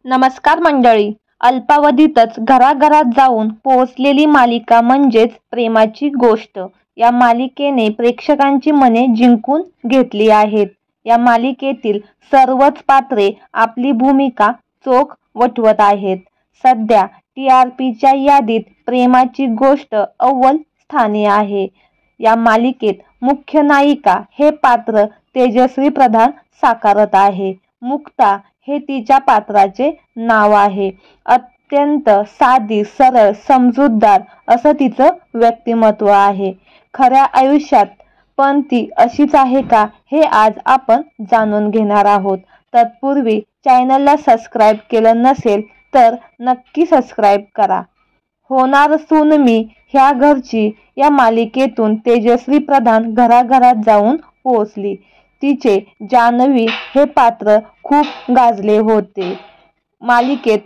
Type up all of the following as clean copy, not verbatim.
नमस्कार मंडळी. अल्पावधीतच घराघरात जाऊन पोहोचलेली मालिका म्हणजेच प्रेमाची गोष्ट या मालिकेने प्रेक्षकांची मने जिंकून घेतली आहेत. या मालिकेतील सर्वच पात्रे आपली भूमिका चोख वठवत आहेत. सध्या TRPच्या यादीत प्रेमाची गोष्ट अव्वल स्थानी आहे. या मालिकेत मुख्य नायिका हे पात्र तेजश्री प्रधान साकारत आहे. मुक्ता हे तिच्या पात्राचे नाव आहे. अत्यंत साधी, सरळ, समजूतदार असं तिचं व्यक्तिमत्व आहे. खऱ्या आयुष्यात पण ती अशीच आहे का, हे आज आपण जाणून घेणार आहोत. तत्पूर्वी चॅनलला सबस्क्राईब केलं नसेल तर नक्की सबस्क्राईब करा. होणार सून मी ह्या घरची या मालिकेतून तेजश्री प्रधान घराघरात जाऊन पोहोचली. तिचे जान्हवी हे पात्र खूप गाजले होते. मालिकेत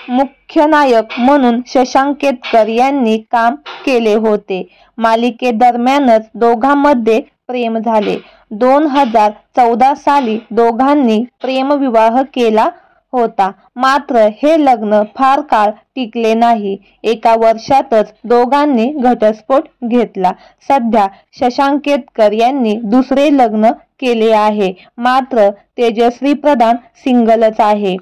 मुख्य नायक म्हणून शशांक केतकर यांनी काम केले होते. मालिकेदरम्यानच दोघांमध्ये प्रेम झाले. 2014 साली दोघांनी प्रेमविवाह केला होता. मात्र हे लग्न फार काळ टिकले नाही. एका वर्षातच दोघांनी घटस्फोट घेतला. सध्या शशांक केतकर यांनी दुसरे लग्न केले आहे. मात्र तेजश्री प्रधान सिंगलच आहे.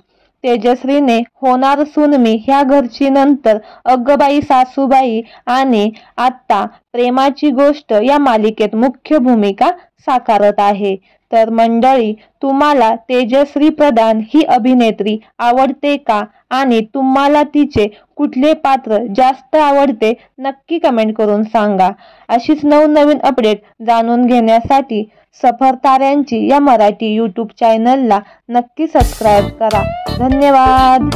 तेजश्रीने होणार सून मी ह्या घरची नंतर अग्गबाई सासूबाई आणि आता प्रेमाची गोष्ट या मालिकेत मुख्य भूमिका साकारत आहे. तर मंडळी, तुम्हाला तेजश्री प्रधान ही अभिनेत्री आवडते का आणि तुम्हाला तिचे कुठले पात्र जास्त आवडते नक्की कमेंट करून सांगा. अशीच नवनवीन अपडेट जाणून घेण्यासाठी सफर ताऱ्यांची या मराठी YouTube चॅनलला नक्की सबस्क्राईब करा. धन्यवाद.